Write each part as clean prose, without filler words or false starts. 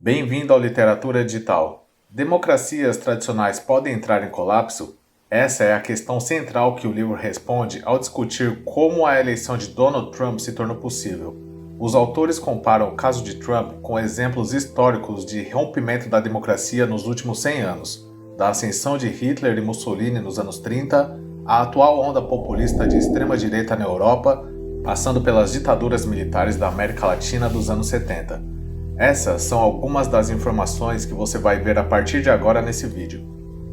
Bem-vindo ao Literatura Digital. Democracias tradicionais podem entrar em colapso? Essa é a questão central que o livro responde ao discutir como a eleição de Donald Trump se tornou possível. Os autores comparam o caso de Trump com exemplos históricos de rompimento da democracia nos últimos 100 anos, da ascensão de Hitler e Mussolini nos anos 30, à atual onda populista de extrema-direita na Europa, passando pelas ditaduras militares da América Latina dos anos 70. Essas são algumas das informações que você vai ver a partir de agora nesse vídeo.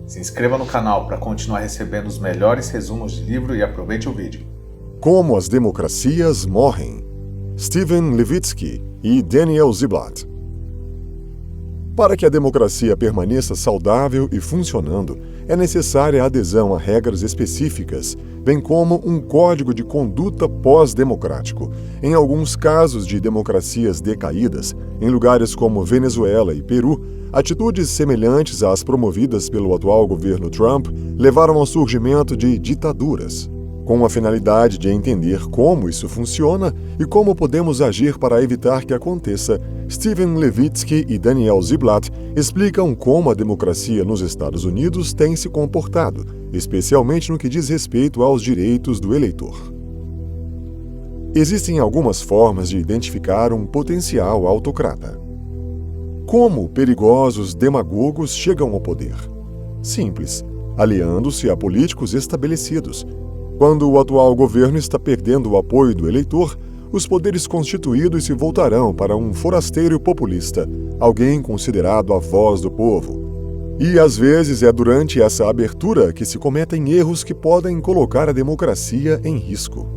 Se inscreva no canal para continuar recebendo os melhores resumos de livro e aproveite o vídeo. Como as democracias morrem. Steven Levitsky e Daniel Ziblatt. Para que a democracia permaneça saudável e funcionando, é necessária a adesão a regras específicas, bem como um código de conduta pós-democrático. Em alguns casos de democracias decaídas, em lugares como Venezuela e Peru, atitudes semelhantes às promovidas pelo atual governo Trump levaram ao surgimento de ditaduras. Com a finalidade de entender como isso funciona e como podemos agir para evitar que aconteça, Steven Levitsky e Daniel Ziblatt explicam como a democracia nos Estados Unidos tem se comportado, especialmente no que diz respeito aos direitos do eleitor. Existem algumas formas de identificar um potencial autocrata. Como perigosos demagogos chegam ao poder? Simples, aliando-se a políticos estabelecidos. Quando o atual governo está perdendo o apoio do eleitor, os poderes constituídos se voltarão para um forasteiro populista, alguém considerado a voz do povo. E às vezes é durante essa abertura que se cometem erros que podem colocar a democracia em risco.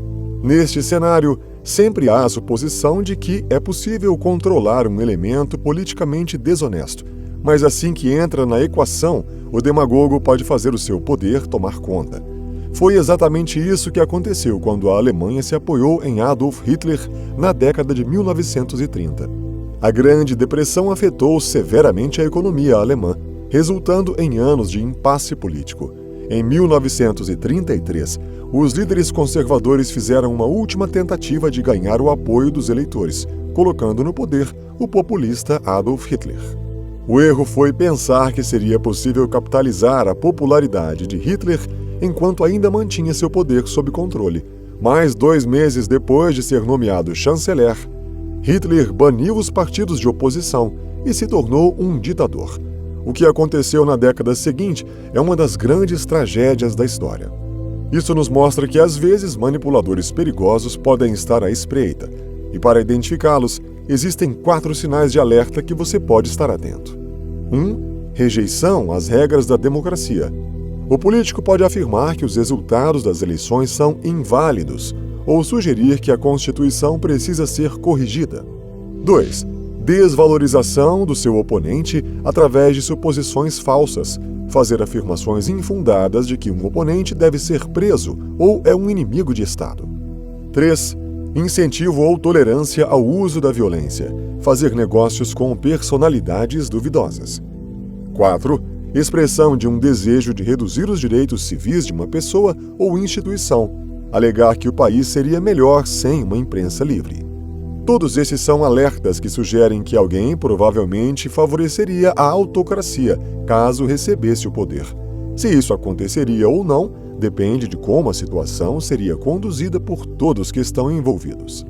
Neste cenário, sempre há a suposição de que é possível controlar um elemento politicamente desonesto, mas assim que entra na equação, o demagogo pode fazer o seu poder tomar conta. Foi exatamente isso que aconteceu quando a Alemanha se apoiou em Adolf Hitler na década de 1930. A Grande Depressão afetou severamente a economia alemã, resultando em anos de impasse político. Em 1933, os líderes conservadores fizeram uma última tentativa de ganhar o apoio dos eleitores, colocando no poder o populista Adolf Hitler. O erro foi pensar que seria possível capitalizar a popularidade de Hitler enquanto ainda mantinha seu poder sob controle. Mas 2 meses depois de ser nomeado chanceler, Hitler baniu os partidos de oposição e se tornou um ditador. O que aconteceu na década seguinte é uma das grandes tragédias da história. Isso nos mostra que, às vezes, manipuladores perigosos podem estar à espreita, e para identificá-los, existem 4 sinais de alerta que você pode estar atento. 1. Rejeição às regras da democracia. O político pode afirmar que os resultados das eleições são inválidos ou sugerir que a Constituição precisa ser corrigida. 2. Desvalorização do seu oponente através de suposições falsas, fazer afirmações infundadas de que um oponente deve ser preso ou é um inimigo de Estado. 3. Incentivo ou tolerância ao uso da violência, fazer negócios com personalidades duvidosas. 4. Expressão de um desejo de reduzir os direitos civis de uma pessoa ou instituição, alegar que o país seria melhor sem uma imprensa livre. Todos esses são alertas que sugerem que alguém provavelmente favoreceria a autocracia caso recebesse o poder. Se isso aconteceria ou não, depende de como a situação seria conduzida por todos que estão envolvidos.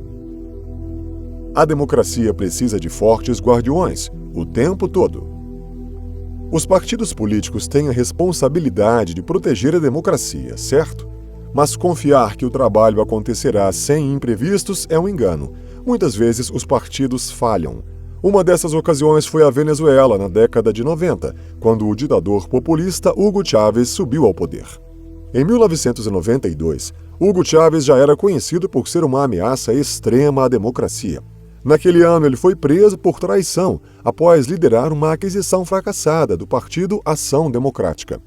A democracia precisa de fortes guardiões, o tempo todo. Os partidos políticos têm a responsabilidade de proteger a democracia, certo? Mas confiar que o trabalho acontecerá sem imprevistos é um engano. Muitas vezes os partidos falham. Uma dessas ocasiões foi a Venezuela, na década de 90, quando o ditador populista Hugo Chávez subiu ao poder. Em 1992, Hugo Chávez já era conhecido por ser uma ameaça extrema à democracia. Naquele ano, ele foi preso por traição, após liderar uma aquisição fracassada do partido Ação Democrática.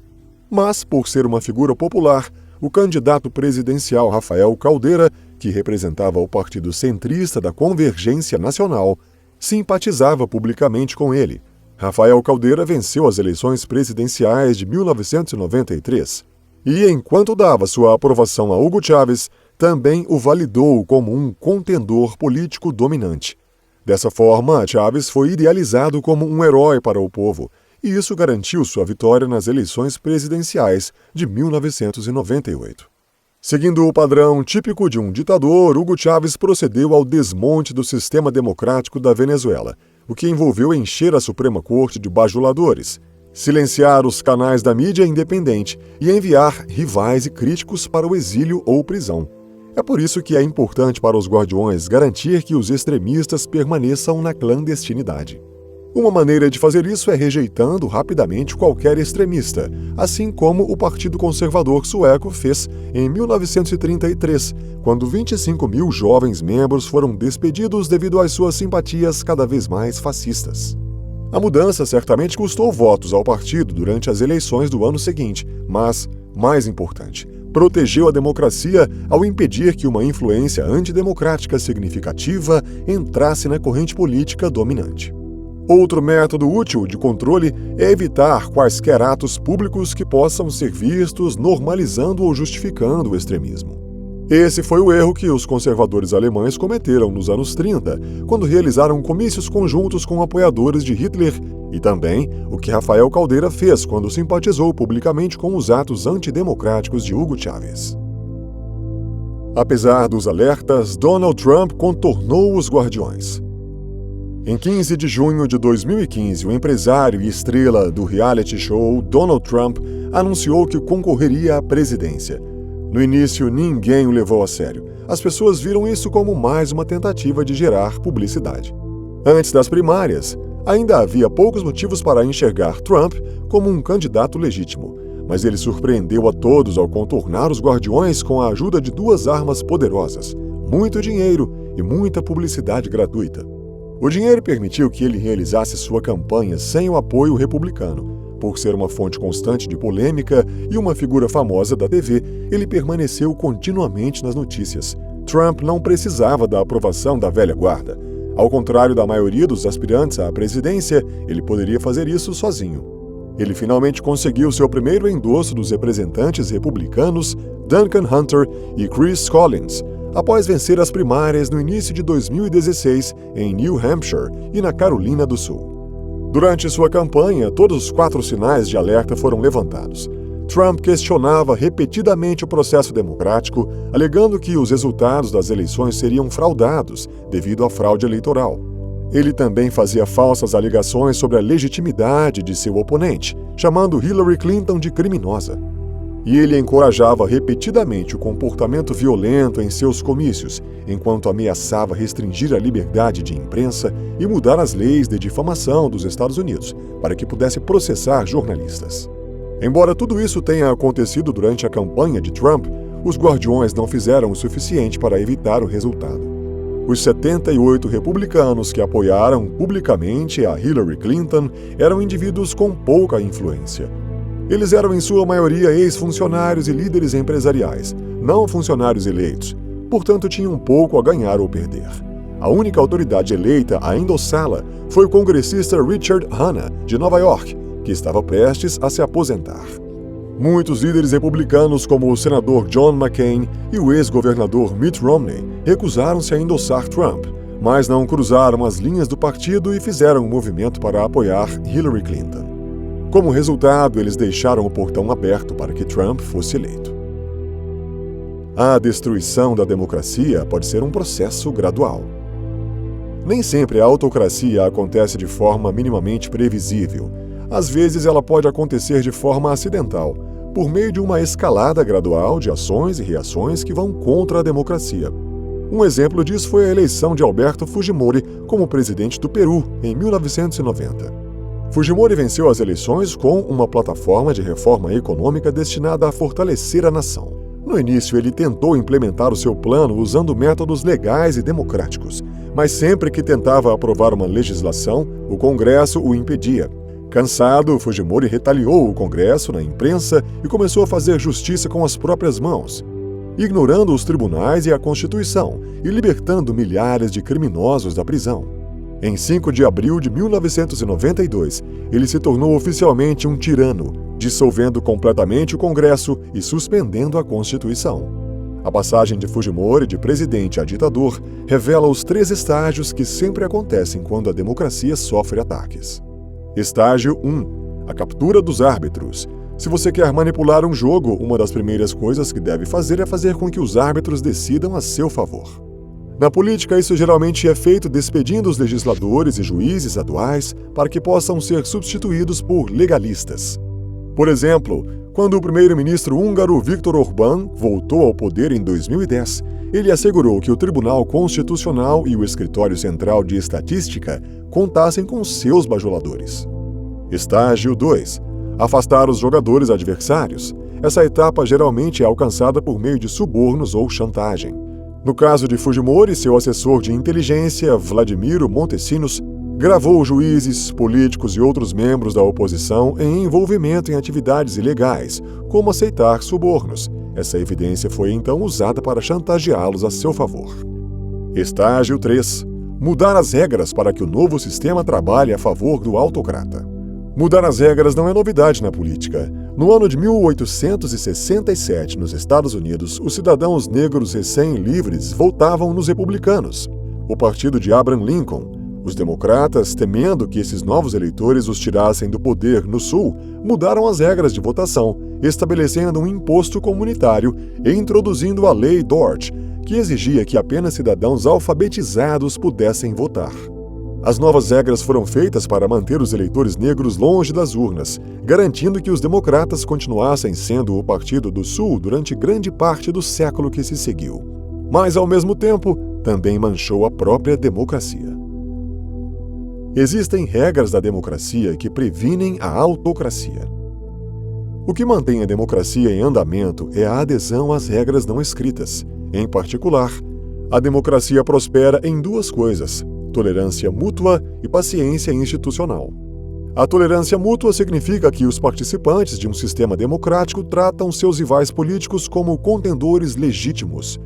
Mas, por ser uma figura popular, o candidato presidencial Rafael Caldeira, que representava o partido centrista da Convergência Nacional, simpatizava publicamente com ele. Rafael Caldeira venceu as eleições presidenciais de 1993. E, enquanto dava sua aprovação a Hugo Chávez, também o validou como um contendor político dominante. Dessa forma, Chávez foi idealizado como um herói para o povo, e isso garantiu sua vitória nas eleições presidenciais de 1998. Seguindo o padrão típico de um ditador, Hugo Chávez procedeu ao desmonte do sistema democrático da Venezuela, o que envolveu encher a Suprema Corte de bajuladores, silenciar os canais da mídia independente e enviar rivais e críticos para o exílio ou prisão. É por isso que é importante para os guardiões garantir que os extremistas permaneçam na clandestinidade. Uma maneira de fazer isso é rejeitando rapidamente qualquer extremista, assim como o Partido Conservador Sueco fez em 1933, quando 25 mil jovens membros foram despedidos devido às suas simpatias cada vez mais fascistas. A mudança certamente custou votos ao partido durante as eleições do ano seguinte, mas, mais importante, protegeu a democracia ao impedir que uma influência antidemocrática significativa entrasse na corrente política dominante. Outro método útil de controle é evitar quaisquer atos públicos que possam ser vistos normalizando ou justificando o extremismo. Esse foi o erro que os conservadores alemães cometeram nos anos 30, quando realizaram comícios conjuntos com apoiadores de Hitler, e também o que Rafael Caldeira fez quando simpatizou publicamente com os atos antidemocráticos de Hugo Chávez. Apesar dos alertas, Donald Trump contornou os guardiões. Em 15 de junho de 2015, o empresário e estrela do reality show Donald Trump anunciou que concorreria à presidência. No início, ninguém o levou a sério. As pessoas viram isso como mais uma tentativa de gerar publicidade. Antes das primárias, ainda havia poucos motivos para enxergar Trump como um candidato legítimo, mas ele surpreendeu a todos ao contornar os guardiões com a ajuda de duas armas poderosas: muito dinheiro e muita publicidade gratuita. O dinheiro permitiu que ele realizasse sua campanha sem o apoio republicano. Por ser uma fonte constante de polêmica e uma figura famosa da TV, ele permaneceu continuamente nas notícias. Trump não precisava da aprovação da velha guarda. Ao contrário da maioria dos aspirantes à presidência, ele poderia fazer isso sozinho. Ele finalmente conseguiu seu primeiro endosso dos representantes republicanos Duncan Hunter e Chris Collins, após vencer as primárias no início de 2016 em New Hampshire e na Carolina do Sul. Durante sua campanha, todos os 4 sinais de alerta foram levantados. Trump questionava repetidamente o processo democrático, alegando que os resultados das eleições seriam fraudados devido à fraude eleitoral. Ele também fazia falsas alegações sobre a legitimidade de seu oponente, chamando Hillary Clinton de criminosa. E ele encorajava repetidamente o comportamento violento em seus comícios, enquanto ameaçava restringir a liberdade de imprensa e mudar as leis de difamação dos Estados Unidos para que pudesse processar jornalistas. Embora tudo isso tenha acontecido durante a campanha de Trump, os guardiões não fizeram o suficiente para evitar o resultado. Os 78 republicanos que apoiaram publicamente a Hillary Clinton eram indivíduos com pouca influência. Eles eram, em sua maioria, ex-funcionários e líderes empresariais, não funcionários eleitos, portanto tinham pouco a ganhar ou perder. A única autoridade eleita a endossá-la foi o congressista Richard Hanna, de Nova York, que estava prestes a se aposentar. Muitos líderes republicanos, como o senador John McCain e o ex-governador Mitt Romney, recusaram-se a endossar Trump, mas não cruzaram as linhas do partido e fizeram um movimento para apoiar Hillary Clinton. Como resultado, eles deixaram o portão aberto para que Trump fosse eleito. A destruição da democracia pode ser um processo gradual. Nem sempre a autocracia acontece de forma minimamente previsível. Às vezes ela pode acontecer de forma acidental, por meio de uma escalada gradual de ações e reações que vão contra a democracia. Um exemplo disso foi a eleição de Alberto Fujimori como presidente do Peru em 1990. Fujimori venceu as eleições com uma plataforma de reforma econômica destinada a fortalecer a nação. No início, ele tentou implementar o seu plano usando métodos legais e democráticos, mas sempre que tentava aprovar uma legislação, o Congresso o impedia. Cansado, Fujimori retaliou o Congresso na imprensa e começou a fazer justiça com as próprias mãos, ignorando os tribunais e a Constituição e libertando milhares de criminosos da prisão. Em 5 de abril de 1992, ele se tornou oficialmente um tirano, dissolvendo completamente o Congresso e suspendendo a Constituição. A passagem de Fujimori de presidente a ditador revela os 3 estágios que sempre acontecem quando a democracia sofre ataques. Estágio 1. A captura dos árbitros. Se você quer manipular um jogo, uma das primeiras coisas que deve fazer é fazer com que os árbitros decidam a seu favor. Na política, isso geralmente é feito despedindo os legisladores e juízes atuais para que possam ser substituídos por legalistas. Por exemplo, quando o primeiro-ministro húngaro Viktor Orbán voltou ao poder em 2010, ele assegurou que o Tribunal Constitucional e o Escritório Central de Estatística contassem com seus bajuladores. Estágio 2. Afastar os jogadores adversários. Essa etapa geralmente é alcançada por meio de subornos ou chantagem. No caso de Fujimori, seu assessor de inteligência, Vladimiro Montesinos, gravou juízes, políticos e outros membros da oposição em envolvimento em atividades ilegais, como aceitar subornos. Essa evidência foi então usada para chantageá-los a seu favor. Estágio 3. Mudar as regras para que o novo sistema trabalhe a favor do autocrata. Mudar as regras não é novidade na política. No ano de 1867, nos Estados Unidos, os cidadãos negros recém-livres votavam nos republicanos, o partido de Abraham Lincoln. Os democratas, temendo que esses novos eleitores os tirassem do poder no Sul, mudaram as regras de votação, estabelecendo um imposto comunitário e introduzindo a Lei Dort, que exigia que apenas cidadãos alfabetizados pudessem votar. As novas regras foram feitas para manter os eleitores negros longe das urnas, garantindo que os democratas continuassem sendo o Partido do Sul durante grande parte do século que se seguiu. Mas, ao mesmo tempo, também manchou a própria democracia. Existem regras da democracia que previnem a autocracia. O que mantém a democracia em andamento é a adesão às regras não escritas. Em particular, a democracia prospera em 2 coisas: tolerância mútua e paciência institucional. A tolerância mútua significa que os participantes de um sistema democrático tratam seus rivais políticos como contendores legítimos,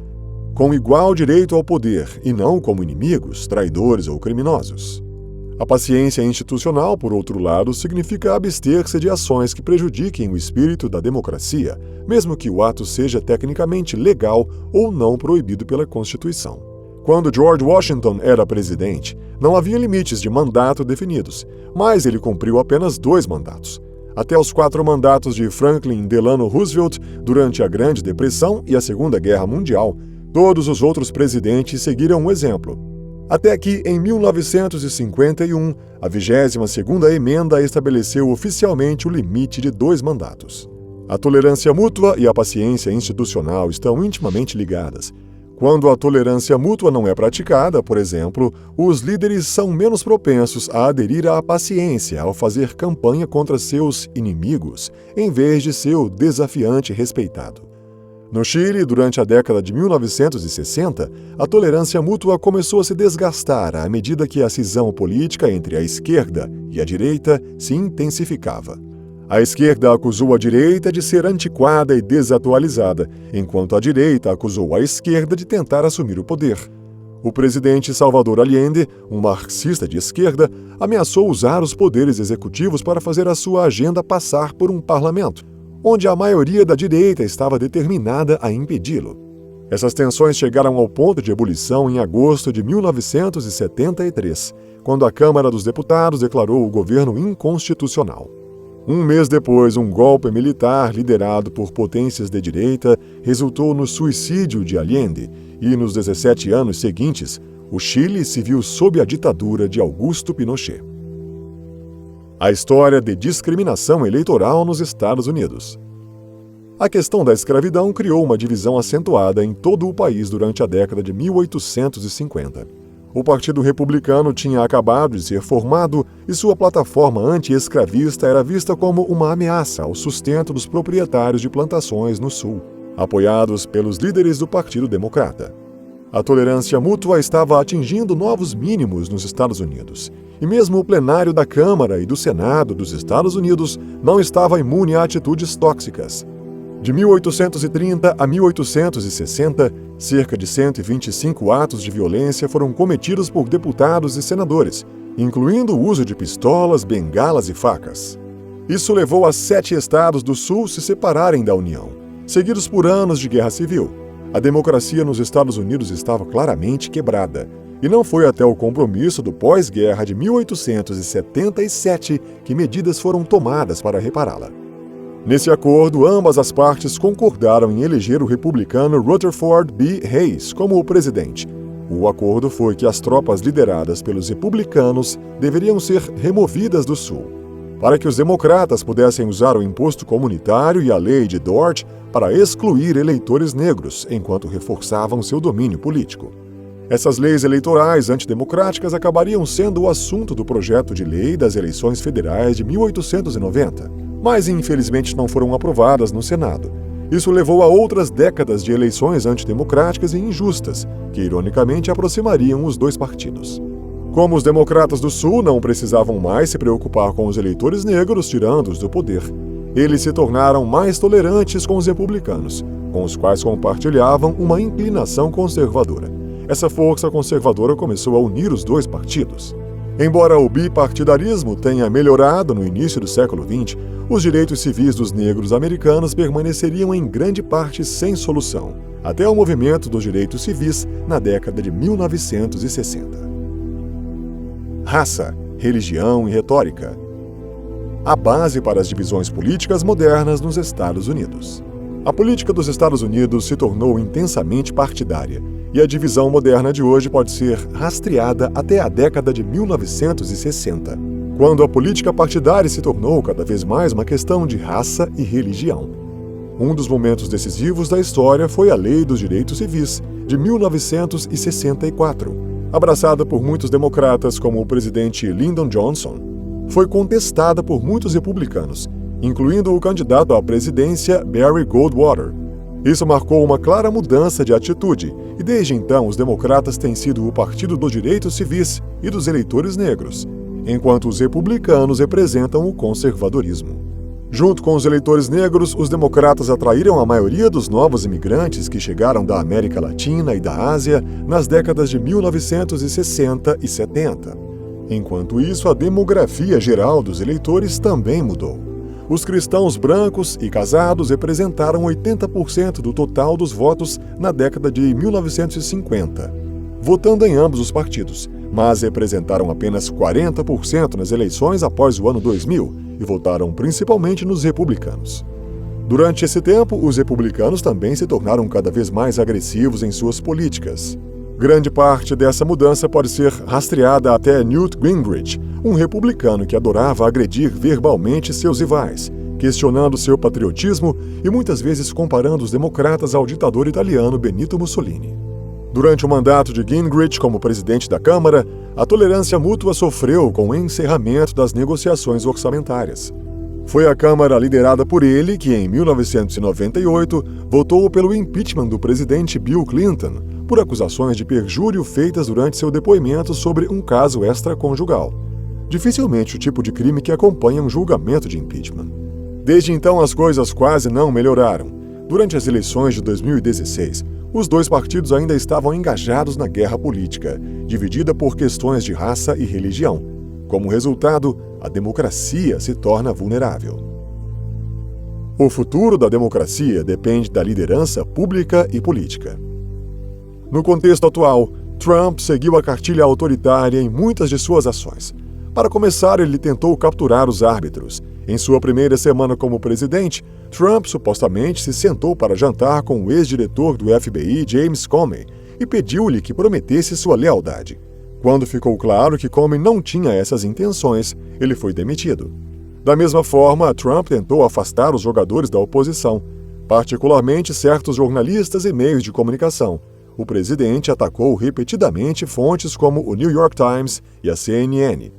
com igual direito ao poder, e não como inimigos, traidores ou criminosos. A paciência institucional, por outro lado, significa abster-se de ações que prejudiquem o espírito da democracia, mesmo que o ato seja tecnicamente legal ou não proibido pela Constituição. Quando George Washington era presidente, não havia limites de mandato definidos, mas ele cumpriu apenas 2 mandatos. Até os 4 mandatos de Franklin Delano Roosevelt durante a Grande Depressão e a Segunda Guerra Mundial, todos os outros presidentes seguiram o exemplo. Até que, em 1951, a 22ª emenda estabeleceu oficialmente o limite de 2 mandatos. A tolerância mútua e a paciência institucional estão intimamente ligadas. Quando a tolerância mútua não é praticada, por exemplo, os líderes são menos propensos a aderir à paciência ao fazer campanha contra seus inimigos, em vez de seu desafiante respeitado. No Chile, durante a década de 1960, a tolerância mútua começou a se desgastar à medida que a cisão política entre a esquerda e a direita se intensificava. A esquerda acusou a direita de ser antiquada e desatualizada, enquanto a direita acusou a esquerda de tentar assumir o poder. O presidente Salvador Allende, um marxista de esquerda, ameaçou usar os poderes executivos para fazer a sua agenda passar por um parlamento, onde a maioria da direita estava determinada a impedi-lo. Essas tensões chegaram ao ponto de ebulição em agosto de 1973, quando a Câmara dos Deputados declarou o governo inconstitucional. Um mês depois, um golpe militar liderado por potências de direita resultou no suicídio de Allende e, nos 17 anos seguintes, o Chile se viu sob a ditadura de Augusto Pinochet. A história de discriminação eleitoral nos Estados Unidos. A questão da escravidão criou uma divisão acentuada em todo o país durante a década de 1850. O Partido Republicano tinha acabado de ser formado e sua plataforma anti-escravista era vista como uma ameaça ao sustento dos proprietários de plantações no Sul, apoiados pelos líderes do Partido Democrata. A tolerância mútua estava atingindo novos mínimos nos Estados Unidos, e mesmo o plenário da Câmara e do Senado dos Estados Unidos não estava imune a atitudes tóxicas. De 1830 a 1860, cerca de 125 atos de violência foram cometidos por deputados e senadores, incluindo o uso de pistolas, bengalas e facas. Isso levou a 7 estados do Sul se separarem da União, seguidos por anos de guerra civil. A democracia nos Estados Unidos estava claramente quebrada, e não foi até o compromisso do pós-guerra de 1877 que medidas foram tomadas para repará-la. Nesse acordo, ambas as partes concordaram em eleger o republicano Rutherford B. Hayes como o presidente. O acordo foi que as tropas lideradas pelos republicanos deveriam ser removidas do Sul, para que os democratas pudessem usar o imposto comunitário e a lei de Dort para excluir eleitores negros, enquanto reforçavam seu domínio político. Essas leis eleitorais antidemocráticas acabariam sendo o assunto do projeto de lei das eleições federais de 1890, mas infelizmente não foram aprovadas no Senado. Isso levou a outras décadas de eleições antidemocráticas e injustas, que ironicamente aproximariam os dois partidos. Como os democratas do Sul não precisavam mais se preocupar com os eleitores negros, tirando-os do poder, eles se tornaram mais tolerantes com os republicanos, com os quais compartilhavam uma inclinação conservadora. Essa força conservadora começou a unir os dois partidos. Embora o bipartidarismo tenha melhorado no início do século XX, os direitos civis dos negros americanos permaneceriam em grande parte sem solução, até o movimento dos direitos civis na década de 1960. Raça, religião e retórica. A base para as divisões políticas modernas nos Estados Unidos. A política dos Estados Unidos se tornou intensamente partidária, e a divisão moderna de hoje pode ser rastreada até a década de 1960, quando a política partidária se tornou cada vez mais uma questão de raça e religião. Um dos momentos decisivos da história foi a Lei dos Direitos Civis, de 1964, abraçada por muitos democratas como o presidente Lyndon Johnson. Foi contestada por muitos republicanos, incluindo o candidato à presidência Barry Goldwater. Isso marcou uma clara mudança de atitude, e desde então os democratas têm sido o partido dos direitos civis e dos eleitores negros, enquanto os republicanos representam o conservadorismo. Junto com os eleitores negros, os democratas atraíram a maioria dos novos imigrantes que chegaram da América Latina e da Ásia nas décadas de 1960 e 70. Enquanto isso, a demografia geral dos eleitores também mudou. Os cristãos brancos e casados representaram 80% do total dos votos na década de 1950, votando em ambos os partidos, mas representaram apenas 40% nas eleições após o ano 2000 e votaram principalmente nos republicanos. Durante esse tempo, os republicanos também se tornaram cada vez mais agressivos em suas políticas. Grande parte dessa mudança pode ser rastreada até Newt Gingrich, um republicano que adorava agredir verbalmente seus rivais, questionando seu patriotismo e muitas vezes comparando os democratas ao ditador italiano Benito Mussolini. Durante o mandato de Gingrich como presidente da Câmara, a tolerância mútua sofreu com o encerramento das negociações orçamentárias. Foi a Câmara liderada por ele que, em 1998, votou pelo impeachment do presidente Bill Clinton por acusações de perjúrio feitas durante seu depoimento sobre um caso extraconjugal. Dificilmente o tipo de crime que acompanha um julgamento de impeachment. Desde então, as coisas quase não melhoraram. Durante as eleições de 2016, os dois partidos ainda estavam engajados na guerra política, dividida por questões de raça e religião. Como resultado, a democracia se torna vulnerável. O futuro da democracia depende da liderança pública e política. No contexto atual, Trump seguiu a cartilha autoritária em muitas de suas ações. Para começar, ele tentou capturar os árbitros. Em sua primeira semana como presidente, Trump supostamente se sentou para jantar com o ex-diretor do FBI, James Comey, e pediu-lhe que prometesse sua lealdade. Quando ficou claro que Comey não tinha essas intenções, ele foi demitido. Da mesma forma, Trump tentou afastar os jogadores da oposição, particularmente certos jornalistas e meios de comunicação. O presidente atacou repetidamente fontes como o New York Times e a CNN,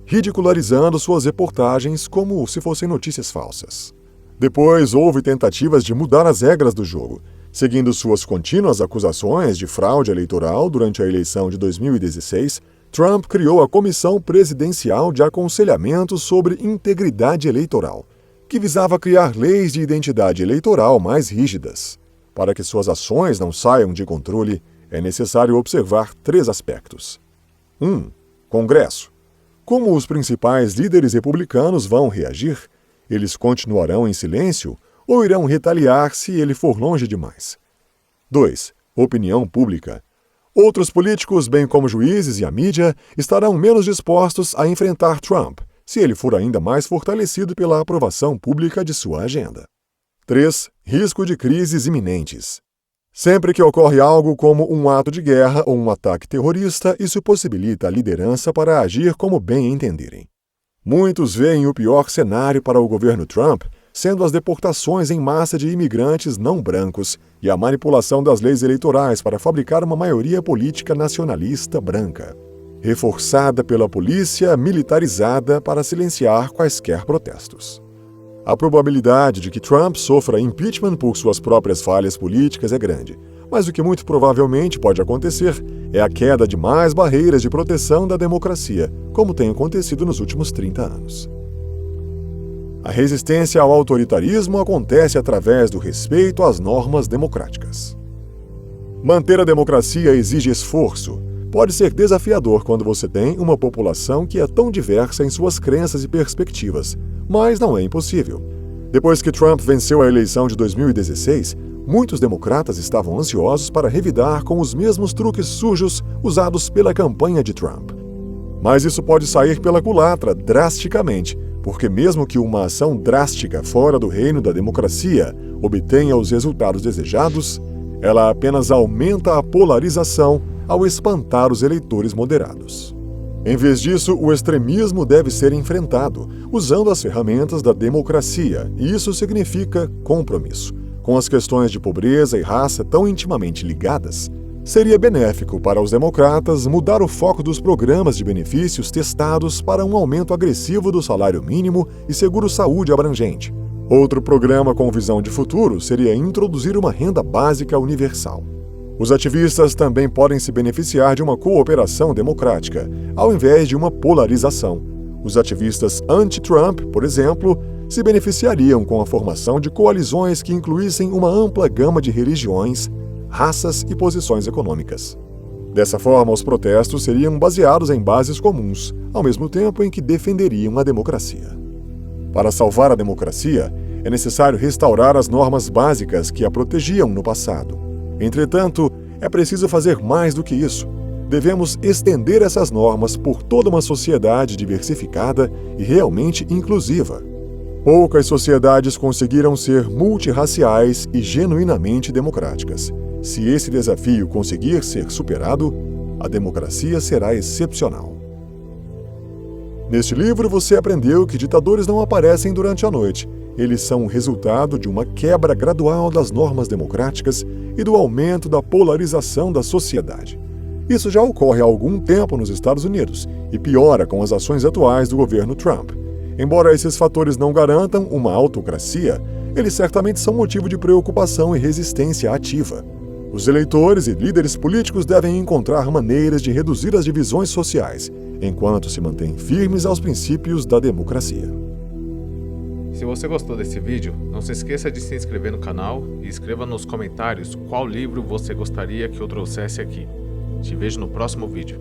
ridicularizando suas reportagens como se fossem notícias falsas. Depois, houve tentativas de mudar as regras do jogo, seguindo suas contínuas acusações de fraude eleitoral durante a eleição de 2016. Trump criou a Comissão Presidencial de Aconselhamento sobre Integridade Eleitoral, que visava criar leis de identidade eleitoral mais rígidas. Para que suas ações não saiam de controle, é necessário observar 3 aspectos. 1. Congresso. Como os principais líderes republicanos vão reagir? Eles continuarão em silêncio ou irão retaliar se ele for longe demais? 2. Opinião pública. Outros políticos, bem como juízes e a mídia, estarão menos dispostos a enfrentar Trump, se ele for ainda mais fortalecido pela aprovação pública de sua agenda. 3. Risco de crises iminentes. Sempre que ocorre algo como um ato de guerra ou um ataque terrorista, isso possibilita a liderança para agir como bem entenderem. Muitos veem o pior cenário para o governo Trump sendo as deportações em massa de imigrantes não brancos e a manipulação das leis eleitorais para fabricar uma maioria política nacionalista branca, reforçada pela polícia militarizada para silenciar quaisquer protestos. A probabilidade de que Trump sofra impeachment por suas próprias falhas políticas é grande, mas o que muito provavelmente pode acontecer é a queda de mais barreiras de proteção da democracia, como tem acontecido nos últimos 30 anos. A resistência ao autoritarismo acontece através do respeito às normas democráticas. Manter a democracia exige esforço. Pode ser desafiador quando você tem uma população que é tão diversa em suas crenças e perspectivas, mas não é impossível. Depois que Trump venceu a eleição de 2016, muitos democratas estavam ansiosos para revidar com os mesmos truques sujos usados pela campanha de Trump. Mas isso pode sair pela culatra drasticamente, porque mesmo que uma ação drástica fora do reino da democracia obtenha os resultados desejados, ela apenas aumenta a polarização ao espantar os eleitores moderados. Em vez disso, o extremismo deve ser enfrentado, usando as ferramentas da democracia, e isso significa compromisso. Com as questões de pobreza e raça tão intimamente ligadas, seria benéfico para os democratas mudar o foco dos programas de benefícios testados para um aumento agressivo do salário mínimo e seguro-saúde abrangente. Outro programa com visão de futuro seria introduzir uma renda básica universal. Os ativistas também podem se beneficiar de uma cooperação democrática, ao invés de uma polarização. Os ativistas anti-Trump, por exemplo, se beneficiariam com a formação de coalizões que incluíssem uma ampla gama de religiões, raças e posições econômicas. Dessa forma, os protestos seriam baseados em bases comuns, ao mesmo tempo em que defenderiam a democracia. Para salvar a democracia, é necessário restaurar as normas básicas que a protegiam no passado. Entretanto, é preciso fazer mais do que isso. Devemos estender essas normas por toda uma sociedade diversificada e realmente inclusiva. Poucas sociedades conseguiram ser multirraciais e genuinamente democráticas. Se esse desafio conseguir ser superado, a democracia será excepcional. Neste livro, você aprendeu que ditadores não aparecem durante a noite. Eles são o resultado de uma quebra gradual das normas democráticas e do aumento da polarização da sociedade. Isso já ocorre há algum tempo nos Estados Unidos e piora com as ações atuais do governo Trump. Embora esses fatores não garantam uma autocracia, eles certamente são motivo de preocupação e resistência ativa. Os eleitores e líderes políticos devem encontrar maneiras de reduzir as divisões sociais, enquanto se mantêm firmes aos princípios da democracia. Se você gostou desse vídeo, não se esqueça de se inscrever no canal e escreva nos comentários qual livro você gostaria que eu trouxesse aqui. Te vejo no próximo vídeo.